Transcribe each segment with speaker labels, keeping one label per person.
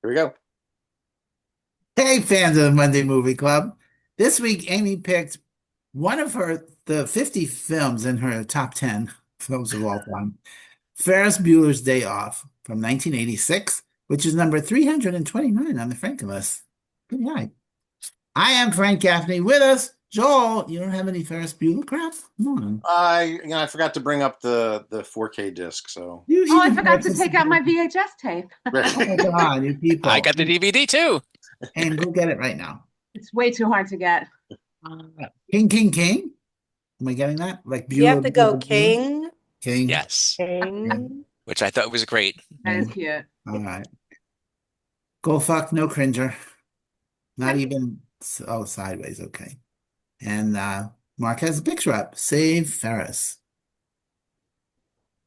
Speaker 1: Here we go.
Speaker 2: Hey, fans of the Monday Movie Club. This week, Amy picked one of the 50 films in her top 10 films of all time. Ferris Bueller's Day Off from 1986, which is number 329 on the Franken list. Pretty high. I am Frank Gaffney. With us, Joel. You don't have any Ferris Bueller crap? Come on.
Speaker 1: I forgot to bring up the 4K disc, so
Speaker 2: You
Speaker 3: Oh, I
Speaker 2: even
Speaker 3: forgot to take out my
Speaker 2: participated.
Speaker 3: VHS tape.
Speaker 2: Oh my God, you
Speaker 4: I
Speaker 2: people.
Speaker 4: got the DVD too.
Speaker 2: And go get it right now.
Speaker 3: It's way too hard to get.
Speaker 2: King, King, King. Am I getting that? Like
Speaker 5: You have
Speaker 2: Bueller,
Speaker 5: to go
Speaker 2: Bueller, Bueller?
Speaker 5: king,
Speaker 2: King.
Speaker 4: Yes,
Speaker 5: king.
Speaker 4: which I thought was great.
Speaker 3: That is
Speaker 2: King.
Speaker 3: cute.
Speaker 2: All right. Go fuck, no cringer. Not even, oh, sideways. Okay. And Mark has a picture up. Save Ferris.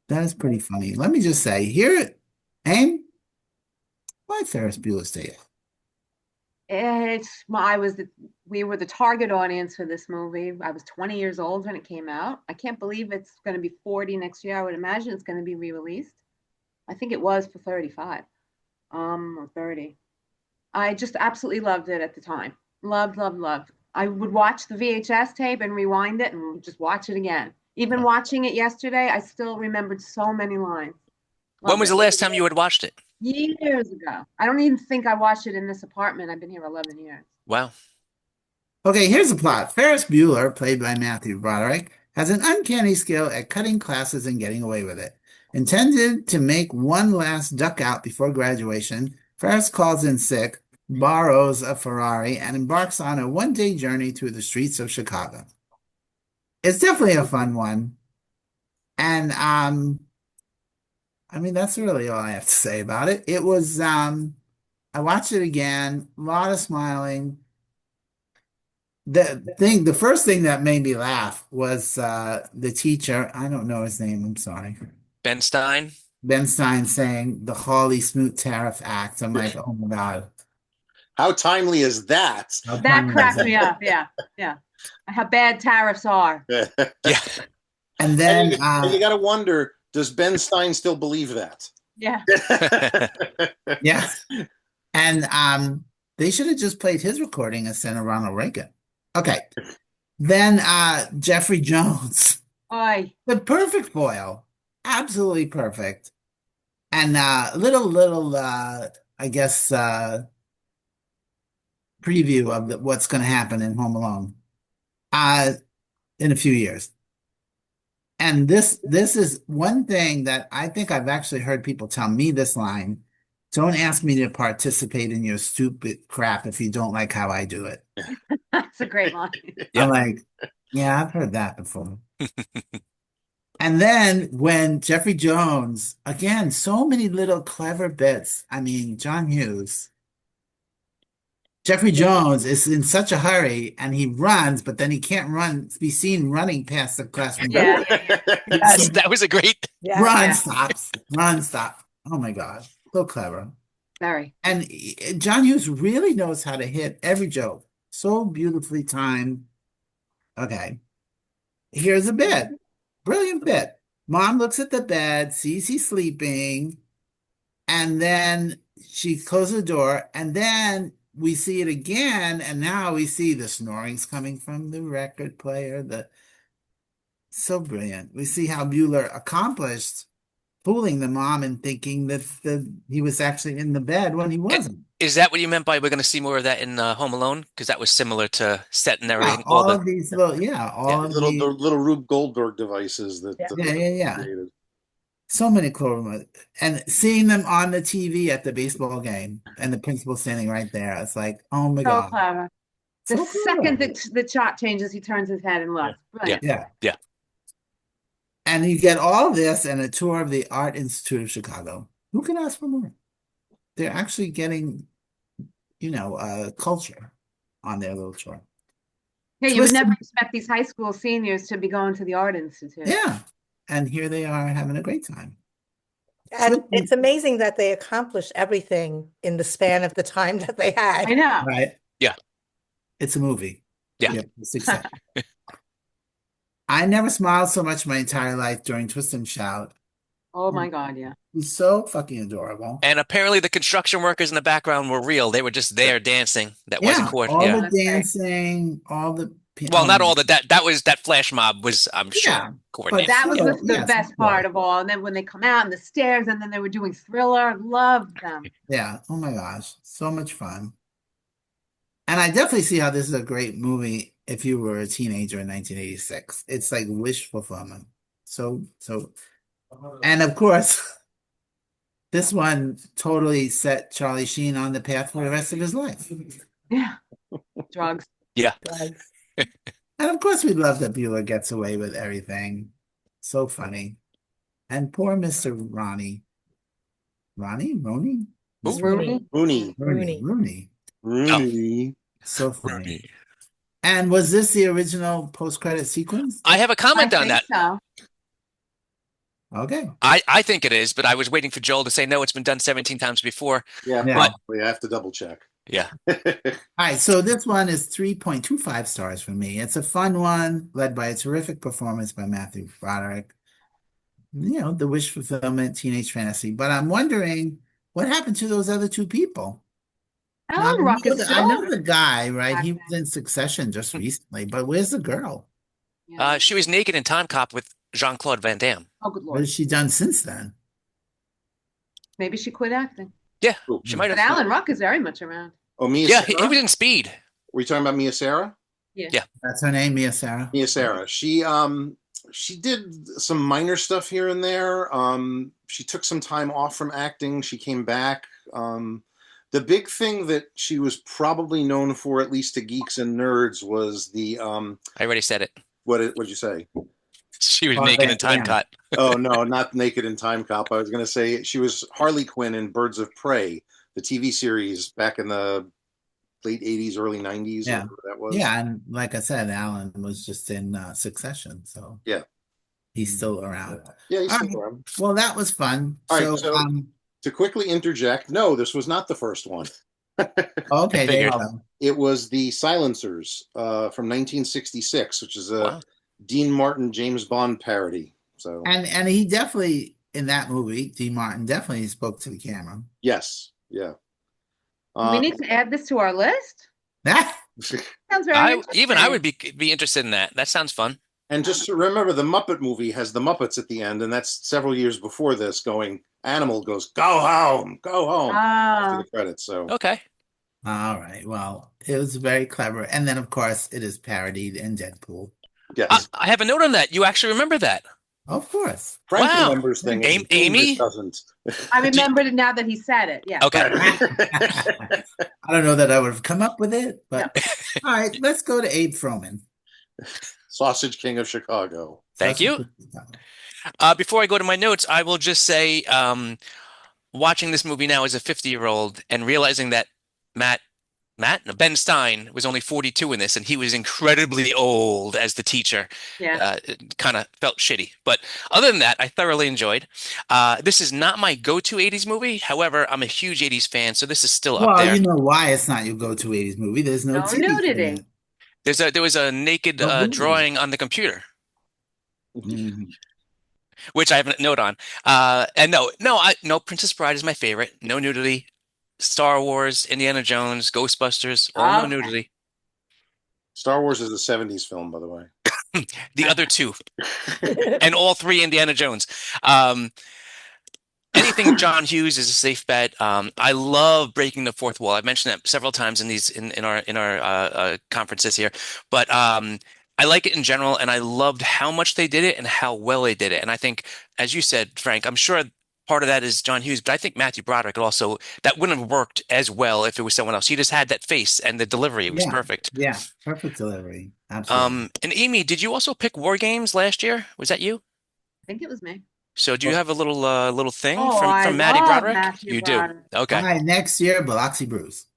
Speaker 2: That is pretty funny. Let me just say, here, aim, why Ferris Bueller's Day Off?
Speaker 3: We were the target audience for this movie. I was 20 years old when it came out. I can't believe it's going to be 40 next year. I would imagine it's going to be re-released. I think it was for 35, or 30. I just absolutely loved it at the time. Loved, loved, loved. I would watch the VHS tape and rewind it and just watch it again. Even watching it yesterday, I still remembered so many lines.
Speaker 4: When
Speaker 3: Loved
Speaker 4: was
Speaker 3: it.
Speaker 4: the last time you had watched it?
Speaker 3: Years ago. I don't even think I watched it in this apartment. I've been here 11 years.
Speaker 4: Wow.
Speaker 2: Okay, here's the plot. Ferris Bueller, played by Matthew Broderick, has an uncanny skill at cutting classes and getting away with it. Intended to make one last duck out before graduation, Ferris calls in sick, borrows a Ferrari, and embarks on a one-day journey through the streets of Chicago. It's definitely a fun one. And I mean that's really all I have to say about it. It was I watched it again, a lot of smiling. The first thing that made me laugh was the teacher. I don't know his name. I'm sorry.
Speaker 4: Ben Stein.
Speaker 2: Ben Stein saying the Hawley Smoot Tariff Act. I'm like, oh my God.
Speaker 1: how timely is that?
Speaker 2: How
Speaker 3: That
Speaker 2: timely is
Speaker 3: cracked
Speaker 2: that?
Speaker 3: me up. Yeah. Yeah. How bad tariffs are.
Speaker 1: and
Speaker 4: Yeah.
Speaker 2: And then
Speaker 1: you got to wonder, does Ben Stein still believe that?
Speaker 3: Yeah.
Speaker 2: yeah. And they should have just played his recording instead of Ronald Reagan. Okay. Then Jeffrey Jones.
Speaker 3: Oi.
Speaker 2: The perfect foil. Absolutely perfect. And little I guess preview of what's going to happen in Home Alone uh in a few years. And this is one thing that I think I've actually heard people tell me this line. Don't ask me to participate in your stupid crap if you don't like how I do it.
Speaker 3: That's a great line.
Speaker 2: I'm
Speaker 4: Yeah.
Speaker 2: like, yeah, I've heard that before. And then when Jeffrey Jones, again, so many little clever bits. I mean, John Hughes, Jeffrey Jones is in such a hurry and he runs, but then he can't be seen running past the classroom
Speaker 3: Yeah.
Speaker 2: door.
Speaker 4: Yes, that was a great.
Speaker 5: Yeah.
Speaker 2: Run,
Speaker 3: Yeah.
Speaker 2: stops, run, stop. Oh my God, so clever.
Speaker 3: Very.
Speaker 2: And John Hughes really knows how to hit every joke. So beautifully timed. Okay, here's a bit. Brilliant bit. Mom looks at the bed, sees he's sleeping, and then she closes the door, and then we see it again, and now we see the snoring's coming from the record player. So brilliant. We see how Bueller accomplished fooling the mom and thinking that he was actually in the bed when he
Speaker 4: And
Speaker 2: wasn't.
Speaker 4: is that what you meant by we're going to see more of that in Home Alone? Because that was similar to set and
Speaker 2: Yeah,
Speaker 4: everything. All the yeah.
Speaker 2: all of
Speaker 1: the
Speaker 2: the
Speaker 1: little Rube Goldberg devices that
Speaker 5: Yeah.
Speaker 2: yeah.
Speaker 1: created.
Speaker 2: So many cool moments. And seeing them on the TV at the baseball game and the principal standing right there, it's like, oh my
Speaker 3: So
Speaker 2: God.
Speaker 3: clever. The
Speaker 2: So
Speaker 3: second
Speaker 2: clever.
Speaker 3: that the shot changes, he turns his head and
Speaker 1: Yeah.
Speaker 3: looks.
Speaker 4: Yeah.
Speaker 3: Brilliant.
Speaker 2: Yeah.
Speaker 4: Yeah.
Speaker 2: And you get all this and a tour of the Art Institute of Chicago. Who can ask for more? They're actually getting, culture on their little tour.
Speaker 3: Yeah, you would
Speaker 2: Twisted.
Speaker 3: never expect these high school seniors to be going to the Art Institute.
Speaker 2: Yeah. And here they are having a great time.
Speaker 5: And it's amazing that they accomplished everything in the span of the time that they
Speaker 3: I
Speaker 5: had.
Speaker 3: know.
Speaker 2: Right.
Speaker 4: Yeah.
Speaker 2: It's a movie.
Speaker 4: Yeah.
Speaker 2: Yep, it's exciting. I never smiled so much my entire life during Twist and Shout.
Speaker 3: Oh my God, yeah.
Speaker 2: He's so fucking adorable.
Speaker 4: And apparently the construction workers in the background were real. They were just there dancing. That wasn't
Speaker 2: Yeah,
Speaker 4: court.
Speaker 2: all
Speaker 4: Yeah.
Speaker 2: the
Speaker 3: That's great.
Speaker 2: dancing, all the
Speaker 4: Well,
Speaker 2: oh
Speaker 4: not
Speaker 2: my
Speaker 4: all that was that flash mob was, I'm sure,
Speaker 2: yeah, but
Speaker 4: coordinated.
Speaker 3: That was
Speaker 2: still,
Speaker 3: the
Speaker 2: yes, of
Speaker 3: best part
Speaker 2: course.
Speaker 3: of all. And then when they come out and the stairs, and then they were doing Thriller, loved them.
Speaker 2: Yeah. Oh my gosh, so much fun. And I definitely see how this is a great movie if you were a teenager in 1986. It's like wish fulfillment. So, and of course, this one totally set Charlie Sheen on the path for the rest of his life.
Speaker 3: Yeah, drugs.
Speaker 4: Yeah.
Speaker 5: Drugs.
Speaker 2: And of course, we love that Bueller gets away with everything. So funny. And poor Mr. Ronnie. Ronnie? Ronnie?
Speaker 4: Who?
Speaker 3: Rooney.
Speaker 1: Rooney.
Speaker 2: Rooney.
Speaker 1: Rooney.
Speaker 2: So funny.
Speaker 4: Rooney.
Speaker 2: And was this the original post-credit sequence?
Speaker 4: I have a
Speaker 3: I
Speaker 4: comment on
Speaker 3: think
Speaker 4: that.
Speaker 3: so.
Speaker 2: Okay.
Speaker 4: I think it is, but I was waiting for Joel to say no, it's been done 17 times before.
Speaker 1: Yeah,
Speaker 2: Yeah.
Speaker 1: probably. I have to double check.
Speaker 4: Yeah.
Speaker 2: All right, so this one is 3.25 stars for me. It's a fun one, led by a terrific performance by Matthew Broderick. You know, the wish fulfillment, teenage fantasy. But I'm wondering what happened to those other two people? Now,
Speaker 3: Alan Ruck is
Speaker 2: I know
Speaker 3: still.
Speaker 2: the guy, right?
Speaker 3: back
Speaker 2: He was in Succession just recently, but where's the girl?
Speaker 3: Yeah.
Speaker 4: She was naked in Time Cop with Jean-Claude Van Damme.
Speaker 3: Oh, good
Speaker 2: What
Speaker 3: Lord.
Speaker 2: has she done since then?
Speaker 3: Maybe she quit acting.
Speaker 4: Yeah,
Speaker 1: Ooh.
Speaker 4: she might
Speaker 3: But
Speaker 4: have.
Speaker 3: Alan Ruck is very much around.
Speaker 1: Oh, Mia
Speaker 4: Yeah,
Speaker 1: Sarah?
Speaker 4: he was in Speed.
Speaker 1: Were you talking about Mia Sarah?
Speaker 4: Yeah.
Speaker 2: That's her name, Mia Sarah.
Speaker 1: Mia Sarah. She did some minor stuff here and there. She took some time off from acting. She came back. The big thing that she was probably known for, at least to geeks and nerds, was the
Speaker 4: I already said it.
Speaker 1: what'd you say?
Speaker 4: She was
Speaker 2: Oh,
Speaker 4: naked
Speaker 2: Van
Speaker 4: in Time
Speaker 2: Damme.
Speaker 4: Cop.
Speaker 1: Oh no, not Naked in Time Cop. I was going to say she was Harley Quinn in Birds of Prey, the TV series back in the late 80s, early 90s,
Speaker 2: Yeah.
Speaker 1: whatever that was.
Speaker 2: Yeah, and like I said, Alan was just in Succession, so
Speaker 1: Yeah.
Speaker 2: he's still around.
Speaker 1: Yeah, he's
Speaker 2: All
Speaker 1: still
Speaker 2: right.
Speaker 1: around.
Speaker 2: Well, that was fun.
Speaker 1: All right, so-
Speaker 2: um,
Speaker 1: To quickly interject, no, this was not the first one.
Speaker 2: okay, there you
Speaker 4: figured.
Speaker 2: go.
Speaker 1: It was The Silencers from 1966, which is a
Speaker 4: Wow.
Speaker 1: Dean Martin James Bond parody. So
Speaker 2: And he definitely in that movie, Dean Martin definitely spoke to the camera.
Speaker 1: yes, yeah.
Speaker 3: We need to add this to our list. Sounds very
Speaker 4: I
Speaker 3: interesting.
Speaker 4: would be interested in that. That sounds fun.
Speaker 1: And just to remember, the Muppet movie has the Muppets at the end, and that's several years before this. Animal goes, go home, after
Speaker 3: Ah,
Speaker 1: the credits. So
Speaker 4: Okay.
Speaker 2: All right. Well, it was very clever. And then of course it is parodied in Deadpool.
Speaker 1: yes,
Speaker 4: I have a note on that. You actually remember that.
Speaker 2: Of course.
Speaker 1: Frank
Speaker 4: Wow.
Speaker 1: remembers things.
Speaker 4: Amy?
Speaker 1: doesn't.
Speaker 3: I remembered it now that he said it. Yeah.
Speaker 4: Okay.
Speaker 2: I don't know that I would have come up with it, but all right, let's go to Abe Froman.
Speaker 1: Sausage King of Chicago.
Speaker 4: Thank you. Before I go to my notes, I will just say, watching this movie now as a 50-year-old and realizing that Ben Stein was only 42 in this, and he was incredibly old as the teacher.
Speaker 3: Yeah.
Speaker 4: It kind of felt shitty. But other than that, I thoroughly enjoyed. This is not my go-to 80s movie. However, I'm a huge 80s fan, so this is still up
Speaker 2: Well,
Speaker 4: there.
Speaker 2: you know why it's not your go-to 80s movie. There's no
Speaker 3: No
Speaker 2: titties in
Speaker 3: nudity.
Speaker 2: it.
Speaker 4: There was a naked
Speaker 2: No nudity.
Speaker 4: drawing on the computer,
Speaker 2: Mhm.
Speaker 4: which I have a note on. And no, Princess Bride is my favorite. No nudity. Star Wars, Indiana Jones, Ghostbusters, all no
Speaker 3: Okay.
Speaker 4: nudity.
Speaker 1: Star Wars is a 70s film, by the way.
Speaker 4: The other two, and all three Indiana Jones. Anything John Hughes is a safe bet. I love breaking the fourth wall. I've mentioned that several times in our conferences here, but I like it in general, and I loved how much they did it and how well they did it. And I think, as you said, Frank, I'm sure part of that is John Hughes, but I think Matthew Broderick also, that wouldn't have worked as well if it was someone else. He just had that face and the delivery was perfect.
Speaker 2: Yeah, perfect delivery. Absolutely.
Speaker 4: And Amy, did you also pick War Games last year? Was that you?
Speaker 3: I think it was me.
Speaker 4: So do you have a little thing
Speaker 3: Oh, I
Speaker 4: from Matty
Speaker 3: love
Speaker 4: Broderick?
Speaker 3: Matthew
Speaker 4: You
Speaker 3: Broderick.
Speaker 4: do. Okay.
Speaker 2: All right, next year, Biloxi Bruce.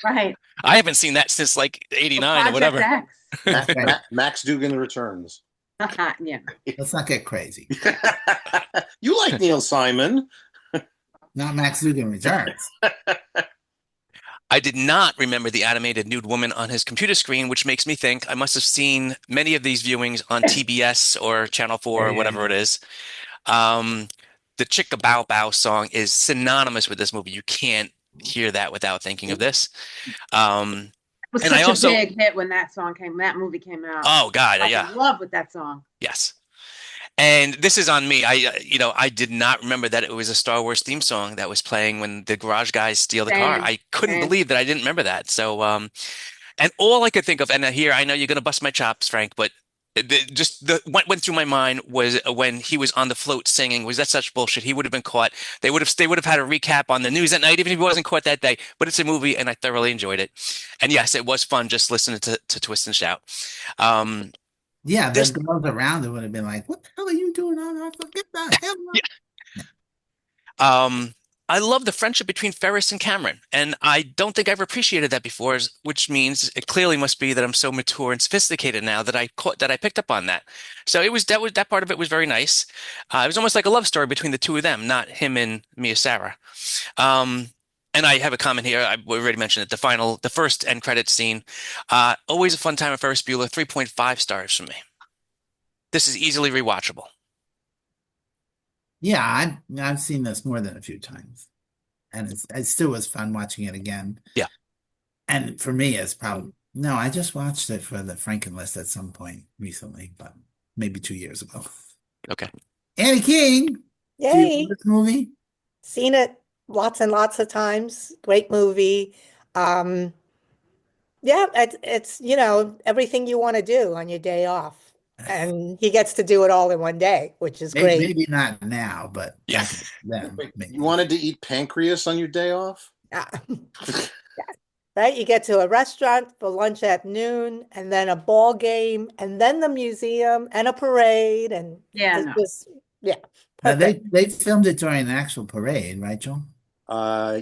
Speaker 3: Right.
Speaker 4: I haven't seen that since like 89 or
Speaker 3: Project
Speaker 4: whatever.
Speaker 3: X.
Speaker 1: Max Dugan returns.
Speaker 3: Yeah.
Speaker 2: Let's not get crazy.
Speaker 1: You like Neil Simon.
Speaker 2: Not Max Dugan returns.
Speaker 4: I did not remember the animated nude woman on his computer screen, which makes me think I must have seen many of these viewings on TBS or Channel 4 or whatever it is. The Chicka Bow Bow song is synonymous with this movie. You can't hear that without thinking of this. Um,
Speaker 3: It was
Speaker 4: and I
Speaker 3: such a
Speaker 4: also,
Speaker 3: big hit when that movie came out.
Speaker 4: oh God,
Speaker 3: I was
Speaker 4: yeah,
Speaker 3: in love with that song.
Speaker 4: yes. And this is on me. I did not remember that it was a Star Wars theme song that was playing when the garage guys steal the car.
Speaker 3: Same,
Speaker 4: I couldn't
Speaker 3: same.
Speaker 4: believe that I didn't remember that. So, and all I could think of, and here I know you're gonna bust my chops, Frank, but what went through my mind was when he was on the float singing. Was that such bullshit? He would have been caught. They would have had a recap on the news at night, even if he wasn't caught that day. But it's a movie, and I thoroughly enjoyed it. And yes, it was fun just listening to Twist and Shout. Um,
Speaker 2: Yeah, the
Speaker 4: there's
Speaker 2: girls around it would have been like, "What the hell are you doing on Earth? Get the hell out!"
Speaker 4: Um, I love the friendship between Ferris and Cameron, and I don't think I've appreciated that before, which means it clearly must be that I'm so mature and sophisticated now that I picked up on that. So that part of it was very nice. It was almost like a love story between the two of them, not him and Mia Sarah. Um, and I have a comment here. We already mentioned it. The first end credit scene. Always a fun time at Ferris Bueller. 3.5 stars from me. This is easily rewatchable.
Speaker 2: Yeah, I've seen this more than a few times, and it still was fun watching it again.
Speaker 4: Yeah.
Speaker 2: And for me, it's probably no, I just watched it for the Franken list at some point recently, but maybe 2 years ago.
Speaker 4: Okay.
Speaker 2: Annie King, do you love
Speaker 5: Yay.
Speaker 2: this movie?
Speaker 5: Seen it lots and lots of times. Great movie. Um, yeah, it's everything you want to do on your day off. And he gets to do it all in one day, which is great.
Speaker 2: Maybe not now, but
Speaker 4: Yeah.
Speaker 2: back then,
Speaker 1: Wait,
Speaker 2: maybe.
Speaker 1: you wanted to eat pancreas on your day off?
Speaker 5: Yeah. Right? You get to a restaurant for lunch at noon, and then a ball game, and then the museum, and a parade, and
Speaker 3: Yeah,
Speaker 5: it's
Speaker 3: no.
Speaker 5: just, yeah,
Speaker 2: Now
Speaker 5: perfect.
Speaker 2: they filmed it during the actual parade, right, Joe?
Speaker 1: Uh,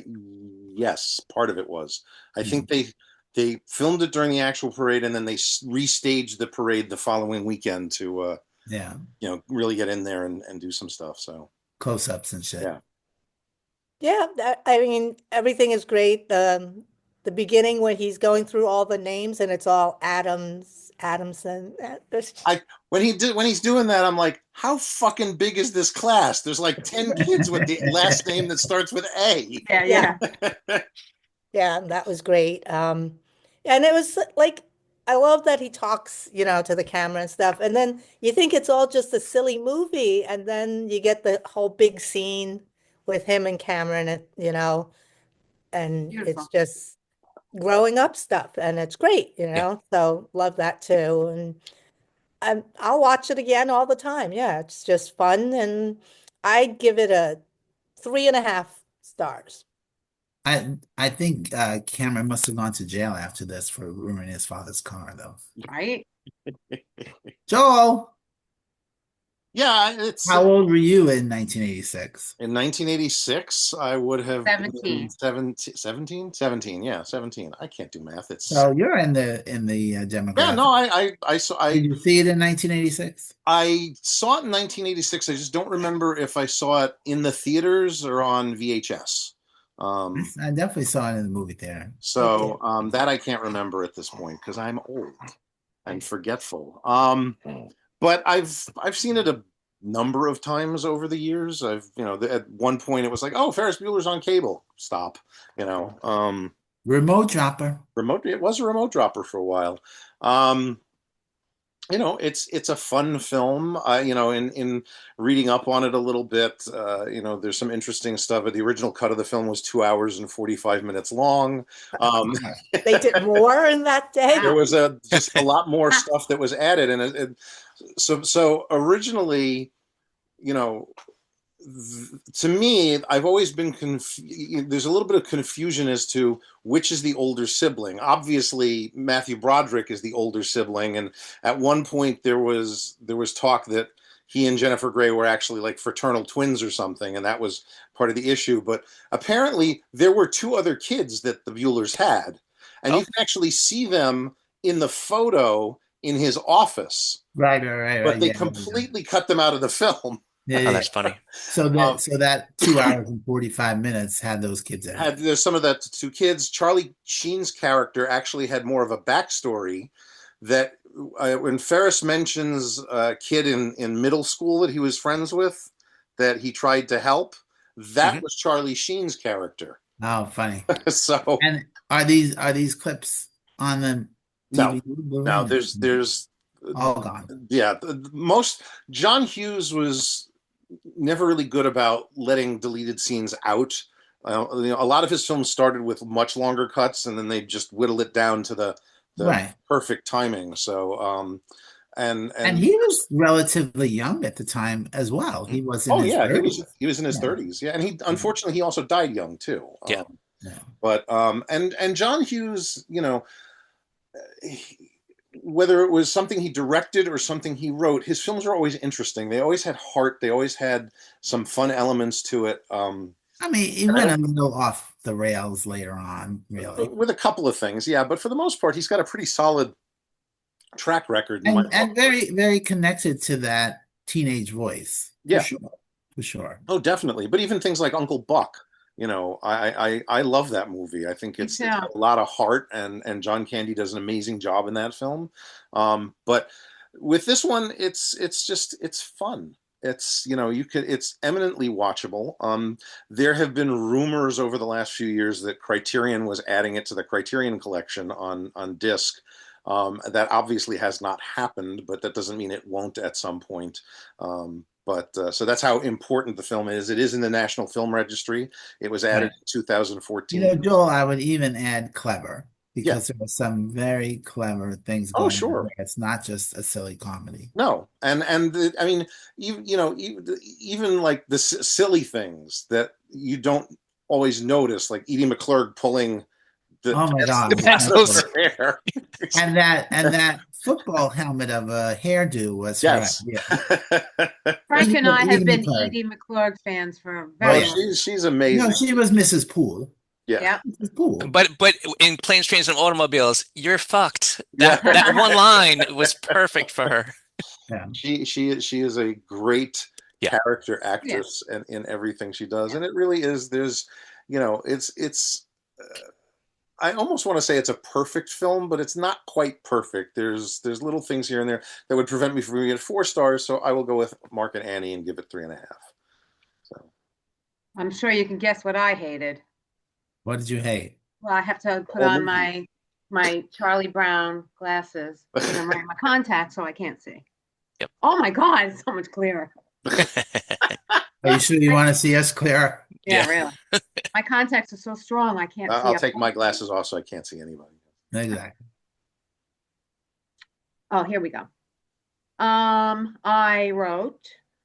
Speaker 1: yes, part of it was. I
Speaker 2: Yeah.
Speaker 1: think they filmed it during the actual parade, and then they restaged the parade the following weekend to
Speaker 2: Yeah,
Speaker 1: really get in there and do some stuff. So
Speaker 2: close-ups and shit.
Speaker 1: yeah.
Speaker 5: Yeah, I mean, everything is great. The beginning when he's going through all the names and it's all Adamson.
Speaker 1: I when he's doing that, I'm like, how fucking big is this class? There's like 10 kids with the last name that starts with A.
Speaker 3: Yeah,
Speaker 5: Yeah.
Speaker 3: yeah.
Speaker 5: Yeah, that was great. And it was like I love that he talks, to the camera and stuff. And then you think it's all just a silly movie, and then you get the whole big scene with him and Cameron, and it's
Speaker 3: Beautiful.
Speaker 5: just growing up stuff, and it's great,
Speaker 4: Yeah.
Speaker 5: So love that too. And I'll watch it again all the time. Yeah, it's just fun, and I'd give it a 3.5 stars.
Speaker 2: I think Cameron must have gone to jail after this for ruining his father's car, though.
Speaker 3: Right?
Speaker 2: Joel,
Speaker 1: Yeah, it's
Speaker 2: how old were you in 1986?
Speaker 1: in 1986. I would have been
Speaker 3: 17.
Speaker 1: 17, yeah, 17. I can't do math. It's
Speaker 2: So you're in the
Speaker 1: yeah.
Speaker 2: demographic.
Speaker 1: No, I saw
Speaker 2: Did you see it in 1986?
Speaker 1: I saw it in 1986. I just don't remember if I saw it in the theaters or on VHS.
Speaker 2: I definitely saw it in the movie theater.
Speaker 1: So that I can't remember at this point because I'm old and forgetful. But I've seen it a number of times over the years. At one point it was like, oh, Ferris Bueller's on cable. Stop.
Speaker 2: Remote dropper.
Speaker 1: It was a remote dropper for a while. It's a fun film. In reading up on it a little bit, there's some interesting stuff. The original cut of the film was 2 hours and 45 minets long.
Speaker 5: They did more in that day.
Speaker 1: There was just a lot more stuff that was added, and so originally, to me, I've always been there's a little bit of confusion as to which is the older sibling. Obviously, Matthew Broderick is the older sibling, and at one point there was talk that he and Jennifer Grey were actually like fraternal twins or something, and that was part of the issue. But apparently, there were two other kids that the Buellers had, and you can actually see them in the photo in his office.
Speaker 2: Right.
Speaker 1: But they
Speaker 2: Yeah,
Speaker 1: completely cut them out of the film.
Speaker 2: yeah.
Speaker 4: Oh, that's funny.
Speaker 2: So that 2 hours and 45 minutes had those kids in it.
Speaker 1: There's some of that two kids. Charlie Sheen's character actually had more of a backstory that when Ferris mentions a kid in middle school that he was friends with, that he tried to help, that was Charlie Sheen's character.
Speaker 2: Oh, funny.
Speaker 1: So,
Speaker 2: And are these clips on the
Speaker 1: no,
Speaker 2: DVD?
Speaker 1: no, there's
Speaker 2: all gone.
Speaker 1: Yeah, most John Hughes was never really good about letting deleted scenes out. A lot of his films started with much longer cuts, and then they just whittle it down to the
Speaker 2: Right.
Speaker 1: perfect timing. So, and
Speaker 2: he was relatively young at the time as well. He was in his 30s.
Speaker 1: he was in his 30s. Yeah, and he unfortunately he also died young too.
Speaker 4: Yeah.
Speaker 1: But and John Hughes, whether it was something he directed or something he wrote, his films were always interesting. They always had heart. They always had some fun elements to it.
Speaker 2: I mean, he went a little off the rails later on, really,
Speaker 1: with a couple of things, yeah. But for the most part, he's got a pretty solid track record,
Speaker 2: and very, very connected to that teenage voice.
Speaker 1: Yeah,
Speaker 2: for sure.
Speaker 1: Oh, definitely. But even things like Uncle Buck, I love that movie. I think it's a lot of heart, and John Candy does an amazing job in that film. But with this one, it's fun. It's it's eminently watchable. There have been rumors over the last few years that Criterion was adding it to the Criterion collection on disc. That obviously has not happened, but that doesn't mean it won't at some point. So that's how important the film is. It is in the National Film Registry. It was added in 2014.
Speaker 2: Joel, I would even add clever, because there were some very clever things going on. It's not just a silly comedy.
Speaker 1: No, I mean, even like the silly things that you don't always notice, like Edie McClurg pulling the
Speaker 4: pencils
Speaker 1: hair,
Speaker 2: and that football helmet of a hairdo was
Speaker 1: yes.
Speaker 3: Frank and I have been Edie McClurg fans for a very long.
Speaker 1: She's amazing.
Speaker 2: No, she was Mrs. Poole.
Speaker 1: Yeah.
Speaker 2: Mrs. Poole.
Speaker 4: But in Planes, Trains, and Automobiles, you're fucked. That one line was perfect for her.
Speaker 2: Yeah.
Speaker 1: She is a great character actress in everything she does, and it really is. There's, it's. I almost want to say it's a perfect film, but it's not quite perfect. There's little things here and there that would prevent me from giving it 4 stars. So I will go with Mark and Annie and give it 3.5. So
Speaker 3: I'm sure you can guess what I hated.
Speaker 2: What did you hate?
Speaker 3: Well, I have to put on my Charlie Brown glasses. I'm wearing my contacts, so I can't see.
Speaker 4: Yep.
Speaker 3: Oh my God, it's so much clearer.
Speaker 2: Are you sure you want to see us clearer?
Speaker 3: Yeah, really. My contacts are so strong, I can't see.
Speaker 1: I'll take my glasses off so I can't see anybody.
Speaker 2: Exactly.
Speaker 3: Oh, here we go. I wrote,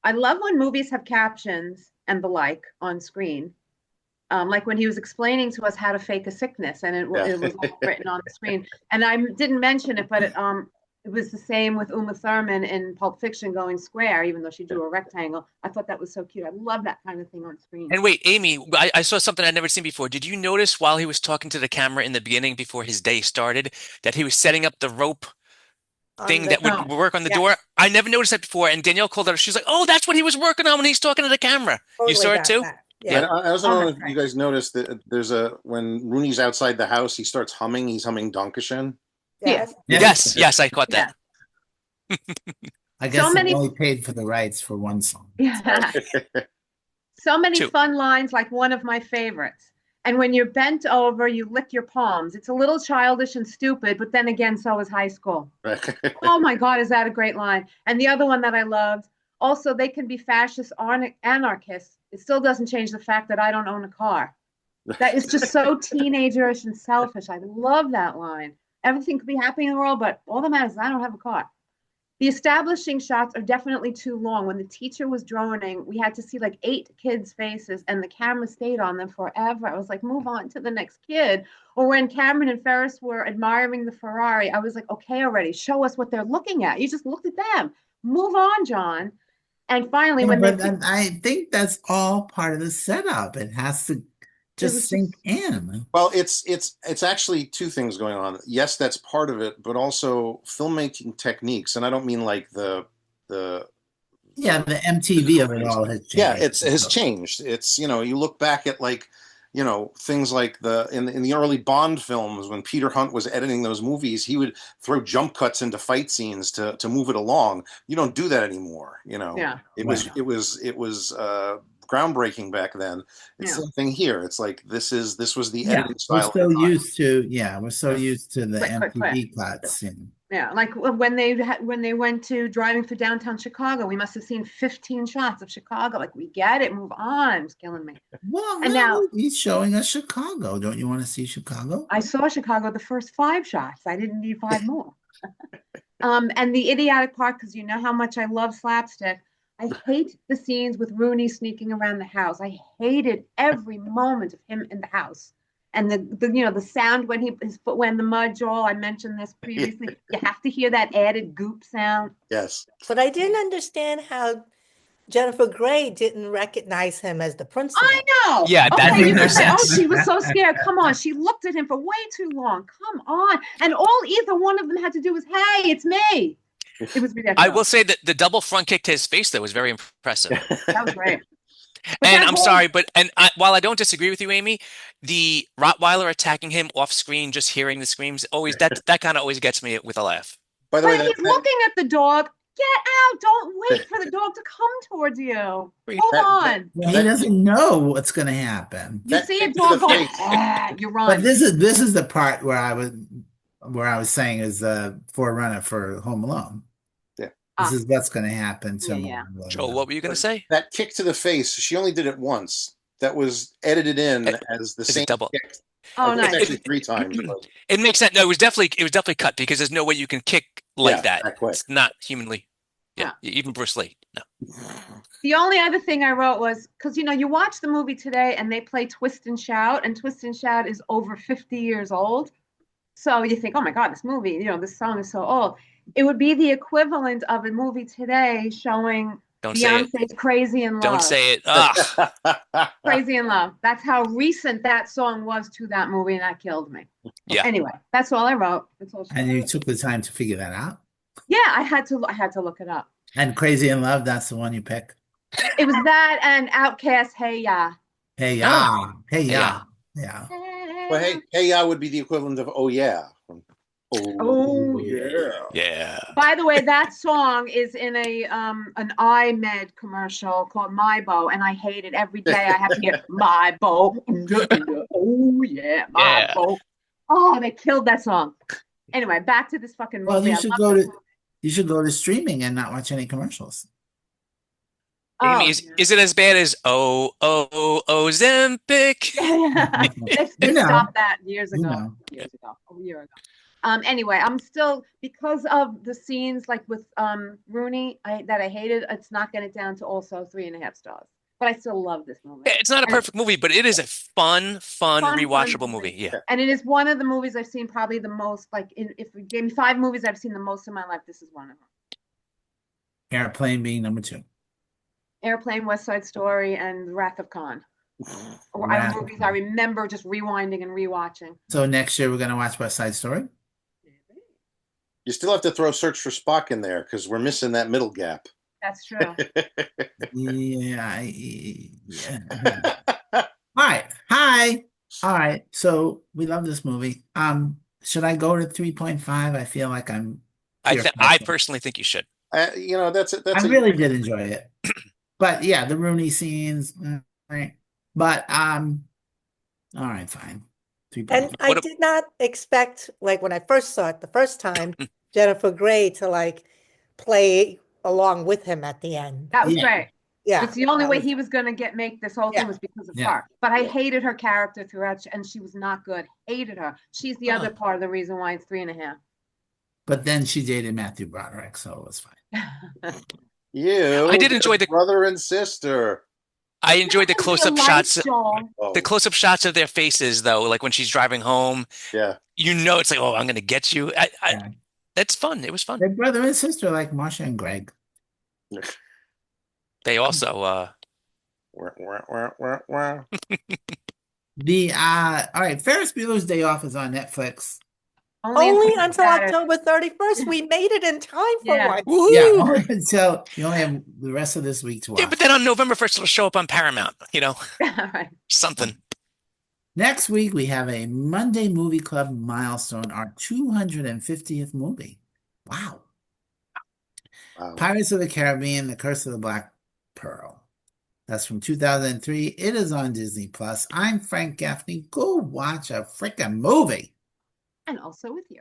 Speaker 3: I love when movies have captions and the like on screen. Like when he was explaining to us how to fake a sickness, and it was all written on the screen. And I didn't mention it, but it was the same with Uma Thurman in Pulp Fiction going square, even though she drew a rectangle. I thought that was so cute. I love that kind of thing on screen.
Speaker 4: And wait, Amy, I saw something I'd never seen before. Did you notice while he was talking to the camera in the beginning before his day started that he was setting up the rope thing that would work on the door? I never noticed that before. And Danielle called out. She's like, "Oh, that's what he was working on when he's talking to the camera."
Speaker 5: Totally
Speaker 4: you saw it too?
Speaker 1: Yeah. I also don't know if you guys noticed that there's when Rooney's outside the house, he starts humming. He's humming Dankeschön.
Speaker 4: Yes, I caught that.
Speaker 2: I guess they only paid for the rights for one song.
Speaker 3: Yeah. So many fun lines, like one of my favorites. And when you're bent over, you lick your palms. It's a little childish and stupid, but then again, so is high school. Oh my God, is that a great line? And the other one that I loved, also, they can be fascist anarchists. It still doesn't change the fact that I don't own a car. That is just so teenagerish and selfish. I love that line. Everything could be happening in the world, but all that matters is I don't have a car. The establishing shots are definitely too long. When the teacher was droning, we had to see like 8 kids' faces, and the camera stayed on them forever. I was like, move on to the next kid. Or when Cameron and Ferris were admiring the Ferrari, I was like, okay, already, show us what they're looking at. You just looked at them. Move on, John. And finally,
Speaker 2: I think that's all part of the setup. It has to just sink in.
Speaker 1: Well, it's actually 2 things going on. Yes, that's part of it, but also filmmaking techniques. And I don't mean like the
Speaker 2: MTV of it all has changed.
Speaker 1: Yeah, it has changed. It's, you look back at like, things like in the early Bond films, when Peter Hunt was editing those movies, he would throw jump cuts into fight scenes to move it along. You don't do that anymore.
Speaker 3: Yeah.
Speaker 1: It was groundbreaking back then. It's the same thing here. It's like this was the editing style.
Speaker 2: We're so used to the
Speaker 3: Quick, quick,
Speaker 2: MTV cuts.
Speaker 3: Yeah, like when they went to driving through downtown Chicago, we must have seen 15 shots of Chicago. Like, we get it, move on. It's killing me.
Speaker 2: Well,
Speaker 3: And
Speaker 2: no,
Speaker 3: now
Speaker 2: he's showing us Chicago. Don't you want to see Chicago?
Speaker 3: I saw Chicago the first 5 shots. I didn't need 5 more. And the idiotic part, because you know how much I love slapstick. I hate the scenes with Rooney sneaking around the house. I hated every moment of him in the house. And the sound when his foot went in the mud, Joel, I mentioned this previously. You have to hear that added goop sound.
Speaker 1: Yes.
Speaker 5: But I didn't understand how Jennifer Grey didn't recognize him as the principal.
Speaker 3: I know.
Speaker 4: Yeah, that
Speaker 3: Okay,
Speaker 4: made
Speaker 3: you
Speaker 4: no
Speaker 3: can say, oh,
Speaker 4: sense.
Speaker 3: she was so scared. Come on. She looked at him for way too long. Come on. And all either one of them had to do was, hey, it's me. It was ridiculous.
Speaker 4: I will say that the double front kick to his face, though, was very impressive.
Speaker 3: That was great.
Speaker 4: And I'm sorry, but while I don't disagree with you, Amy, the Rottweiler attacking him off screen, just hearing the screams, always that kind of always gets me with a laugh.
Speaker 1: By the way,
Speaker 3: But he's looking at the dog. Get out. Don't wait for the dog to come towards you. Hold on.
Speaker 2: Well, he doesn't know what's going to happen.
Speaker 3: You see a dog going, you run.
Speaker 2: But this is the part where I was saying is the forerunner for Home Alone.
Speaker 1: Yeah.
Speaker 2: This is what's going to happen to
Speaker 3: Yeah.
Speaker 4: Joel, what were you going to say?
Speaker 1: that kick to the face, she only did it once. That was edited in as the
Speaker 4: Is it
Speaker 1: same
Speaker 4: double?
Speaker 1: kick.
Speaker 3: Oh,
Speaker 1: I think
Speaker 3: nice.
Speaker 1: actually 3 times. But
Speaker 4: It makes sense. No, it was definitely cut because there's no way you can kick like that.
Speaker 1: quick.
Speaker 4: It's not humanly. Yeah, even Bruce Lee. No.
Speaker 3: The only other thing I wrote was, because, you watch the movie today and they play Twist and Shout, and Twist and Shout is over 50 years old. So you think, oh my God, this movie, this song is so old. It would be the equivalent of a movie today showing
Speaker 4: Don't say it.
Speaker 3: Beyonce's Crazy in Love.
Speaker 4: Don't say it. Ugh.
Speaker 3: Crazy in Love. That's how recent that song was to that movie, and that killed me.
Speaker 4: Yeah.
Speaker 3: Anyway, that's all I wrote. That's all.
Speaker 2: And you took the time to figure that out.
Speaker 3: Yeah, I had to look it up.
Speaker 2: And Crazy in Love, that's the one you pick.
Speaker 3: It was that and Outkast, Hey Ya.
Speaker 2: Hey ya, hey ya, yeah.
Speaker 1: Well, hey, yeah, would be the equivalent of oh yeah.
Speaker 3: Oh,
Speaker 1: yeah.
Speaker 4: Yeah.
Speaker 3: By the way, that song is in an iMed commercial called My Bow, and I hate it. Every day I have to hear My Bow. Oh yeah, My Bow. Oh, they killed that song. Anyway, back to this fucking movie.
Speaker 2: Well, you should go to streaming and not watch any commercials.
Speaker 4: Amy, is it as bad as Ozempic?
Speaker 3: They stopped that years ago. A year ago. Anyway, I'm still, because of the scenes like with Rooney that I hated, it's knocking it down to also 3.5 stars. But I still love this movie.
Speaker 4: It's not a perfect movie, but it is a fun rewatchable movie. Yeah.
Speaker 3: And it is one of the movies I've seen probably the most, like, if you gave me 5 movies I've seen the most in my life, this is one of them.
Speaker 2: Airplane being number 2.
Speaker 3: Airplane, West Side Story, and Wrath of Khan. Are movies I remember just rewinding and rewatching.
Speaker 2: So next year we're going to watch West Side Story?
Speaker 1: You still have to throw Search for Spock in there because we're missing that middle gap.
Speaker 3: That's true.
Speaker 2: Yeah. All right. Hi. All right. So we love this movie. Should I go to 3.5? I feel like
Speaker 4: I personally think you should.
Speaker 1: That's
Speaker 2: I really did enjoy it. But yeah, the Rooney scenes, right? But all right, fine. 3.5.
Speaker 5: And I did not expect, like when I first saw it the first time, Jennifer Grey to like play along with him at the end.
Speaker 3: That was great.
Speaker 5: Yeah.
Speaker 3: It's the only way he was going to make this whole thing was because of her. But I hated her character throughout, and she was not good. Hated her. She's the other part of the reason why it's 3.5.
Speaker 2: But then she dated Matthew Broderick, so it was fine.
Speaker 1: I
Speaker 4: did enjoy the
Speaker 1: brother and sister.
Speaker 4: I enjoyed the close-up shots.
Speaker 3: The
Speaker 4: The close-up shots of their faces, though, like when she's driving home.
Speaker 1: Yeah.
Speaker 4: It's like, oh, I'm going to get you. That's fun. It was fun.
Speaker 2: They're brother and sister, like Marsha and Greg.
Speaker 4: They also
Speaker 1: All
Speaker 2: right, Ferris Bueller's Day Off is on Netflix.
Speaker 5: Only until October 31st. We made it in time for one.
Speaker 4: Woo-hoo!
Speaker 2: Yeah, only until you only have the rest of this week to watch.
Speaker 4: Yeah, but then on November 1st, it'll show up on Paramount,
Speaker 3: Right.
Speaker 4: something.
Speaker 2: Next week, we have a Monday Movie Club milestone, our 250th movie. Wow.
Speaker 1: Wow.
Speaker 2: Pirates of the Caribbean, The Curse of the Black Pearl. That's from 2003. It is on Disney Plus. I'm Frank Gaffney. Go watch a freaking movie.
Speaker 3: And also with you.